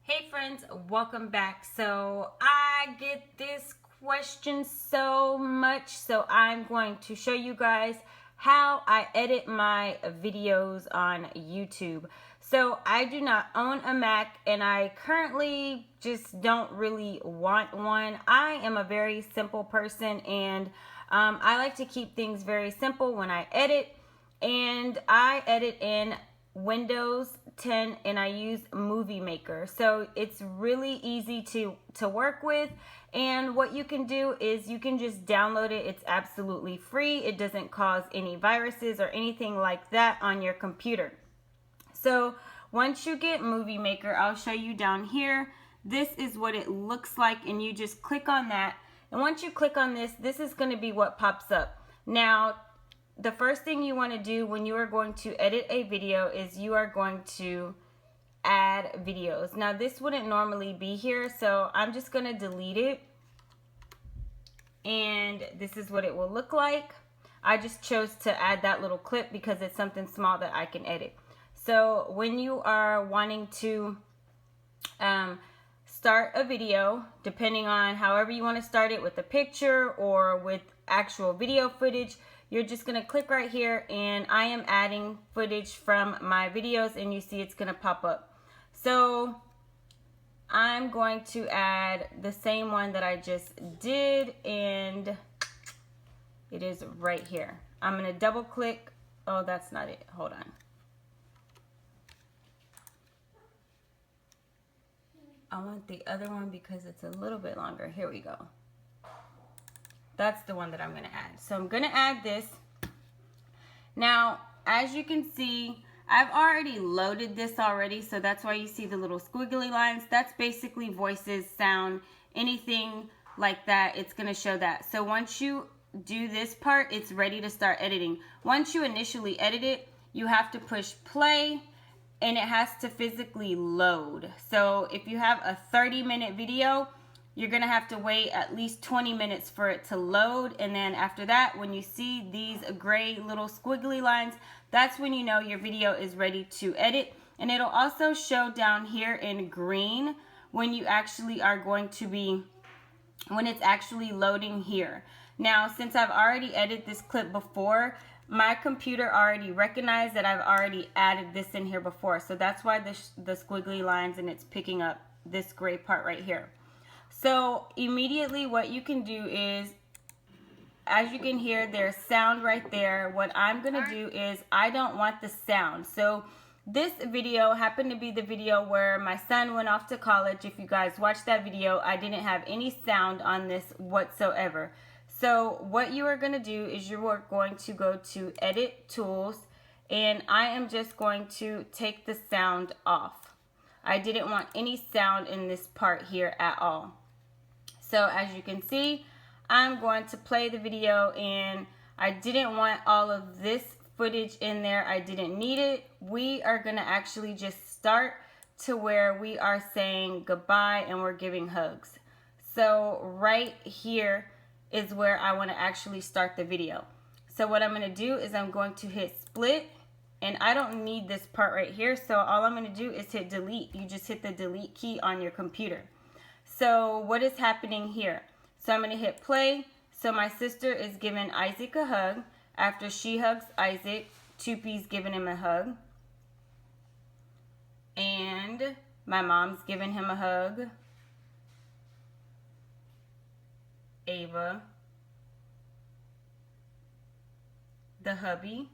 Hey friends, welcome back. So I get this question so much, so I'm going to show you guys how I edit my videos on YouTube. So I do not own a Mac and I currently just don't really want one. I am a very simple person and I like to keep things very simple when I edit, and I edit in Windows 10 and I use Movie Maker. So it's really easy to work with, and what you can do is you can just download it. It's absolutely free. It doesn't cause any viruses or anything like that on your computer. So once you get Movie Maker, I'll show you down here. This is what it looks like, and you just click on that. And once you click on this, this is going to be what pops up. Now, the first thing you want to do when you are going to edit a video is you are going to add videos. Now, this wouldn't normally be here, so I'm just going to delete it. And this is what it will look like. I just chose to add that little clip because it's something small that I can edit. So when you are wanting to start a video, depending on however you want to start it, with a picture or with actual video footage, you're just going to click right here, and I am adding footage from my videos, and you see it's going to pop up. So I'm going to add the same one that I just did, and it is right here. I'm going to double click. Oh, that's not it. Hold on. I want the other one because it's a little bit longer. Here we go. That's the one that I'm going to add. So I'm going to add this. Now, as you can see, I've already loaded this already, so that's why you see the little squiggly lines. That's basically voices, sound, anything like that. It's going to show that. So once you do this part, it's ready to start editing. Once you initially edit it, you have to push play, and it has to physically load. So if you have a 30-minute video, you're going to have to wait at least 20 minutes for it to load. And then after that, when you see these gray little squiggly lines, that's when you know your video is ready to edit. And it'll also show down here in green when you actually are going to be, when it's actually loading here. Now, since I've already edited this clip before, my computer already recognized that I've already added this in here before. So that's why the squiggly lines, and it's picking up this gray part right here. So immediately what you can do is, as you can hear, there's sound right there. What I'm going to do is, I don't want the sound. So this video happened to be the video where my son went off to college. If you guys watched that video, I didn't have any sound on this whatsoever. So what you are going to do is you are going to go to Edit Tools, and I am just going to take the sound off. I didn't want any sound in this part here at all. So as you can see, I'm going to play the video, and I didn't want all of this footage in there. I didn't need it. We are going to actually just start to where we are saying goodbye and we're giving hugs. So right here is where I want to actually start the video. So what I'm going to do is I'm going to hit split, and I don't need this part right here. So all I'm going to do is hit delete. You just hit the delete key on your computer. So what is happening here? So I'm going to hit play. So my sister is giving Isaac a hug. After she hugs Isaac, Tupi's giving him a hug. And my mom's giving him a hug. Ava. The hubby.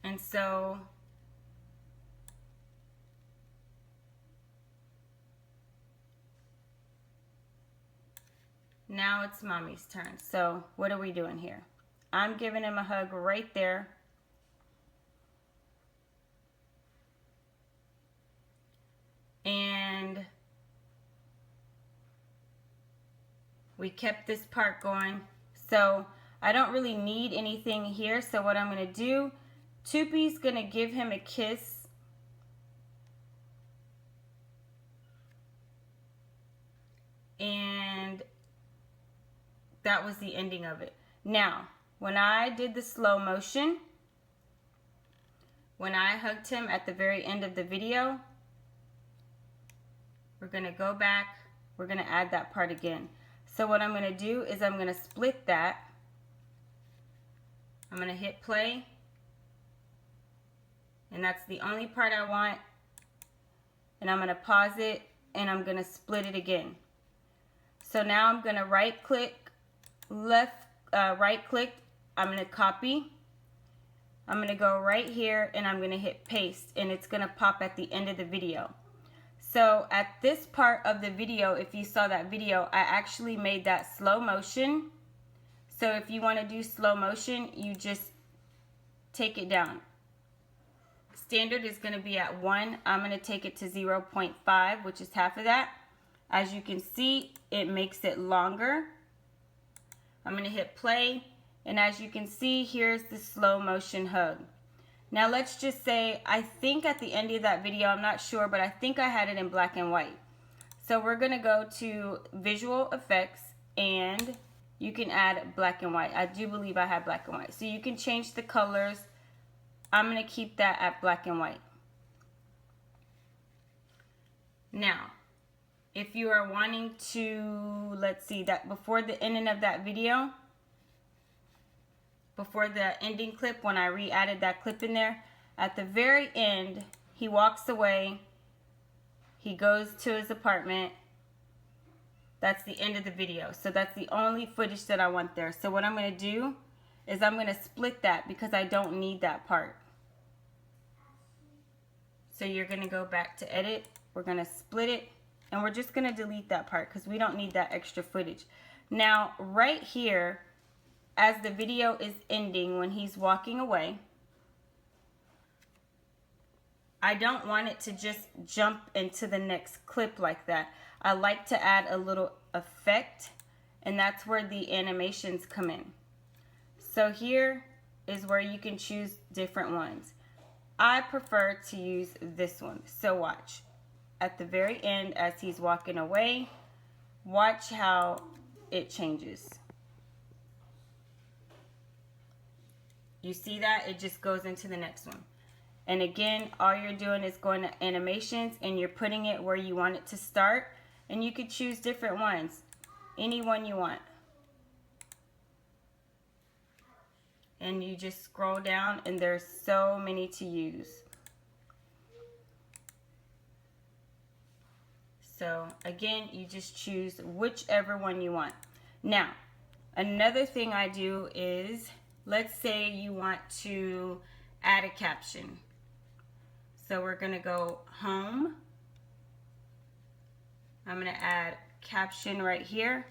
And so now it's mommy's turn. So what are we doing here? I'm giving him a hug right there. And we kept this part going. So I don't really need anything here. So what I'm going to do, Tupi's going to give him a kiss. And that was the ending of it. Now, when I did the slow motion, when I hugged him at the very end of the video, we're going to go back, we're going to add that part again. So what I'm going to do is I'm going to split that. I'm going to hit play. And that's the only part I want. And I'm going to pause it and I'm going to split it again. So now I'm going to right click, right click, I'm going to copy. I'm going to go right here and I'm going to hit paste, and it's going to pop at the end of the video. So at this part of the video, if you saw that video, I actually made that slow motion. So if you want to do slow motion, you just take it down. Standard is going to be at 1. I'm going to take it to 0.5, which is half of that. As you can see, it makes it longer. I'm going to hit play, and as you can see, here's the slow motion hug. Now let's just say, I think at the end of that video, I'm not sure, but I think I had it in black and white. So we're going to go to visual effects, and you can add black and white. I do believe I had black and white. So you can change the colors. I'm going to keep that at black and white. Now, if you are wanting to, let's see, that before the ending of that video, before the ending clip, when I re-added that clip in there, at the very end, he walks away, he goes to his apartment. That's the end of the video. So that's the only footage that I want there. So what I'm going to do is I'm going to split that because I don't need that part. So you're going to go back to edit, we're going to split it, and we're just going to delete that part because we don't need that extra footage. Now right here, as the video is ending, when he's walking away, I don't want it to just jump into the next clip like that. I like to add a little effect, and that's where the animations come in. So here is where you can choose different ones. I prefer to use this one. So watch. At the very end, as he's walking away, watch how it changes. You see that? It just goes into the next one. And again, all you're doing is going to animations and you're putting it where you want it to start. And you could choose different ones. Any one you want. And you just scroll down and there's so many to use. So again, you just choose whichever one you want. Now, another thing I do is, let's say you want to add a caption. So we're going to go home. I'm going to add caption right here.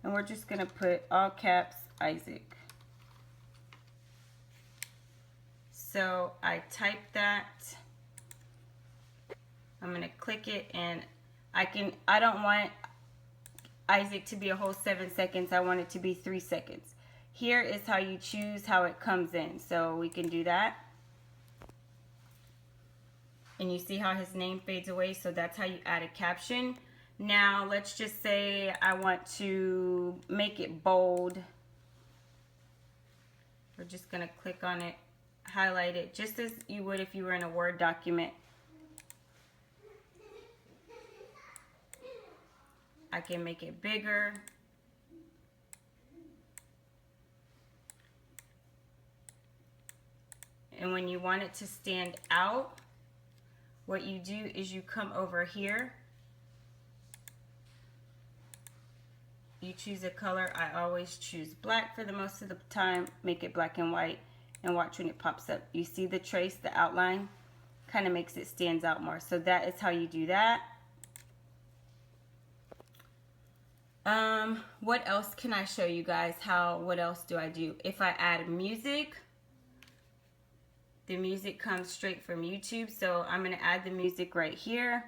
And we're just going to put all caps Isaac. So I type that. I'm going to click it, and I don't want Isaac to be a whole 7 seconds. I want it to be 3 seconds. Here is how you choose how it comes in. So we can do that. And you see how his name fades away. So that's how you add a caption. Now let's just say I want to make it bold. We're just going to click on it, highlight it, just as you would if you were in a Word document. I can make it bigger. And when you want it to stand out, what you do is you come over here. You choose a color. I always choose black for the most of the time. Make it black and white, and watch when it pops up. You see the trace, the outline, kind of makes it stands out more. So that is how you do that. What else can I show you guys? What else do I do? If I add music, the music comes straight from YouTube. So I'm going to add the music right here.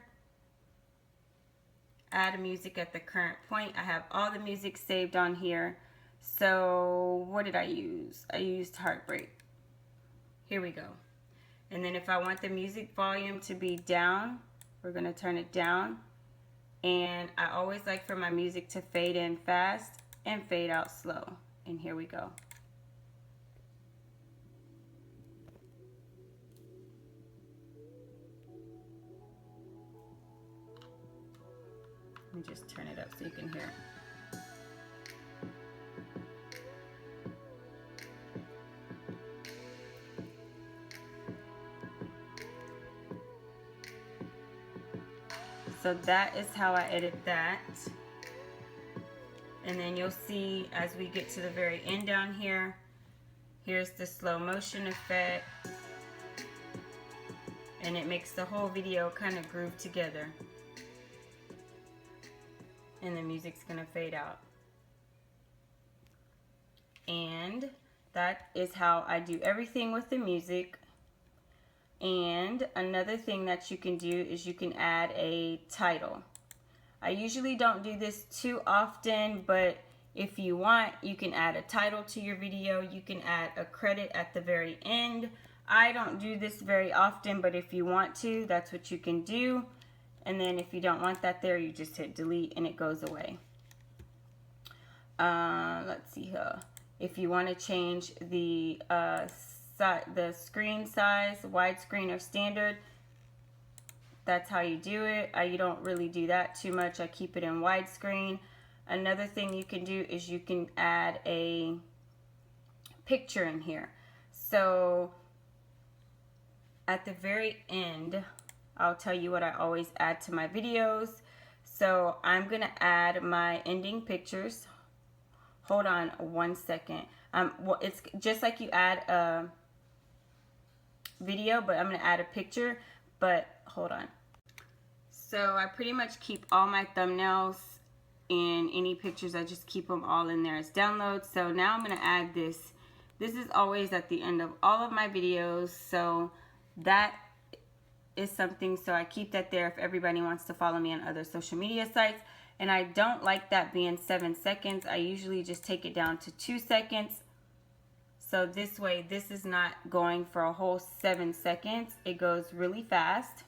Add music at the current point. I have all the music saved on here. So what did I use? I used Heartbreak. Here we go. And then if I want the music volume to be down, we're going to turn it down. And I always like for my music to fade in fast and fade out slow. And here we go. me just turn it up so you can hear. So that is how I edit that. And then you'll see as we get to the very end down here, here's the slow motion effect. And it makes the whole video kind of groove together. And the music's gonna fade out. And that is how I do everything with the music. And another thing that you can do is you can add a title. I usually don't do this too often, but if you want, you can add a title to your video. You can add a credit at the very end. I don't do this very often, but if you want to, that's what you can do. And then if you don't want that there, you just hit delete and it goes away. Let's see here. If you want to change the screen size, widescreen or standard, that's how you do it. You don't really do that too much. I keep it in widescreen. Another thing you can do is you can add a picture in here. So at the very end, I'll tell you what I always add to my videos. So I'm gonna add my ending pictures. Hold on 1 second. Well, it's just like you add a video, but I'm gonna add a picture, but hold on. So I pretty much keep all my thumbnails and any pictures, I just keep them all in there as downloads. So now I'm gonna add this. This is always at the end of all of my videos, so that is something, so I keep that there if everybody wants to follow me on other social media sites. And I don't like that being 7 seconds. I usually just take it down to 2 seconds. So this way, this is not going for a whole 7 seconds. It goes really fast.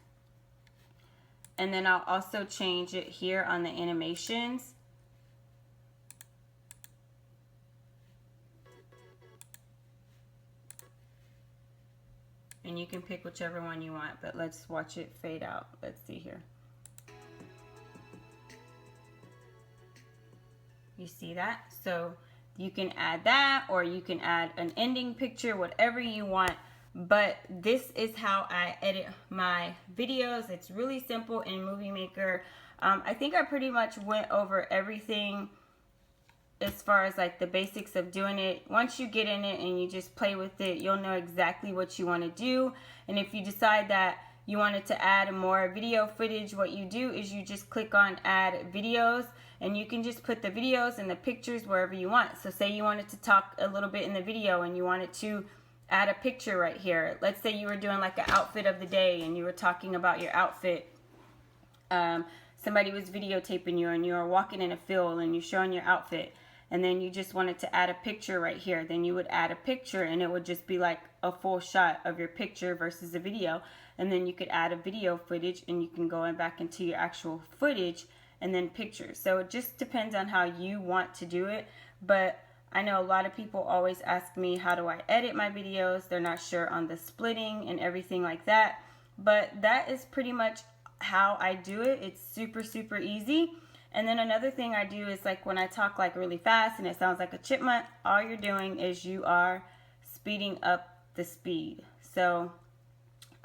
And then I'll also change it here on the animations. And you can pick whichever one you want, but let's watch it fade out. Let's see here. You see that? So you can add that, or you can add an ending picture, whatever you want. But this is how I edit my videos. It's really simple in Movie Maker. I think I pretty much went over everything as far as like the basics of doing it. Once you get in it and you just play with it, you'll know exactly what you want to do. And if you decide that you wanted to add more video footage, what you do is you just click on add videos, and you can just put the videos and the pictures wherever you want. So say you wanted to talk a little bit in the video and you wanted to add a picture right here. Let's say you were doing like an outfit of the day and you were talking about your outfit. Somebody was videotaping you and you were walking in a field and you're showing your outfit, and then you just wanted to add a picture right here. Then you would add a picture and it would just be like a full shot of your picture versus a video. And then you could add a video footage and you can go back into your actual footage and then pictures. So it just depends on how you want to do it. But I know a lot of people always ask me, how do I edit my videos? They're not sure on the splitting and everything like that. But that is pretty much how I do it. It's super, super easy. And then another thing I do is like when I talk like really fast and it sounds like a chipmunk, all you're doing is you are speeding up the speed. So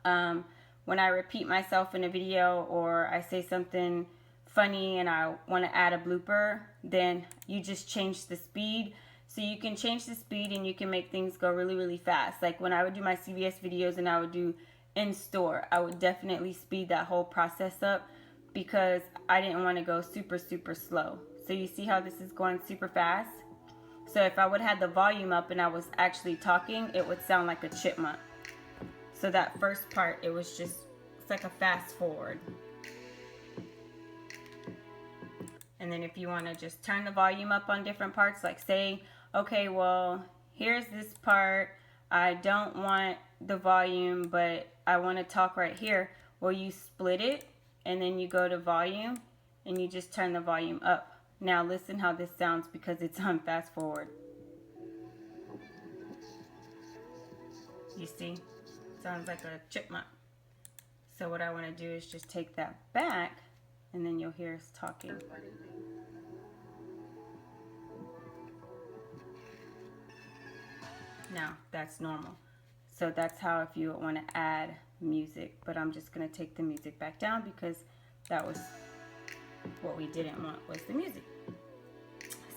when I repeat myself in a video or I say something funny and I want to add a blooper, then you just change the speed. So you can change the speed and you can make things go really, really fast. Like when I would do my CVS videos and I would do in store, I would definitely speed that whole process up because I didn't want to go super, super slow. So you see how this is going super fast? So if I would have the volume up and I was actually talking, it would sound like a chipmunk. So that first part, it was just, it's like a fast forward. And then if you want to just turn the volume up on different parts, like say, okay, well, here's this part. I don't want the volume, but I want to talk right here. Well, you split it and then you go to volume and you just turn the volume up. Now listen how this sounds because it's on fast forward. You see? Sounds like a chipmunk. So what I want to do is just take that back and then you'll hear us talking. Now, that's normal. So that's how if you want to add music, but I'm just going to take the music back down because that was what we didn't want, was the music.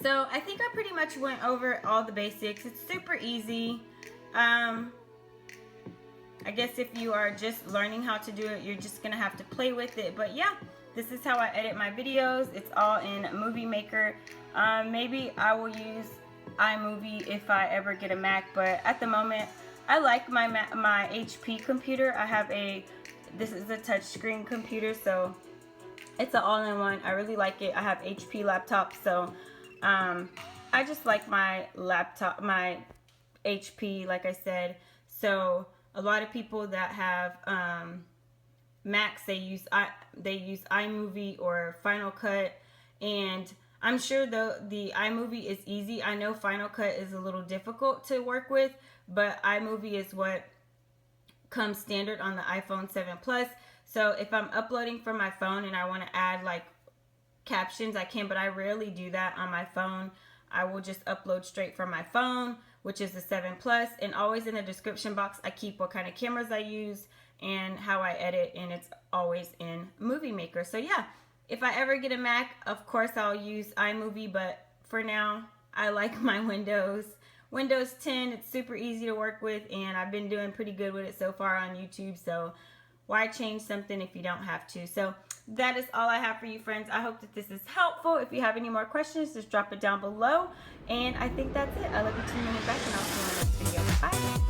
So I think I pretty much went over all the basics. It's super easy. I guess if you are just learning how to do it, you're just going to have to play with it. But yeah, this is how I edit my videos. It's all in Movie Maker. Maybe I will use iMovie if I ever get a Mac, but at the moment I like my HP computer. This is a touchscreen computer, so it's an all-in-one. I really like it. I have HP laptop, so I just like my laptop, my HP, like I said. So a lot of people that have Macs, they use iMovie or Final Cut, and I'm sure the iMovie is easy. I know Final Cut is a little difficult to work with, but iMovie is what comes standard on the iPhone 7 Plus. So if I'm uploading from my phone and I want to add like captions, I can, but I rarely do that on my phone. I will just upload straight from my phone, which is the 7 Plus, and always in the description box I keep what kind of cameras I use and how I edit, and it's always in Movie Maker. So yeah. If I ever get a Mac, of course I'll use iMovie, but for now, I like my Windows 10. It's super easy to work with, and I've been doing pretty good with it so far on YouTube, so why change something if you don't have to? So that is all I have for you, friends. I hope that this is helpful. If you have any more questions, just drop it down below, and I think that's it. I love you, tuning in back, and I'll see you in the next video. Bye!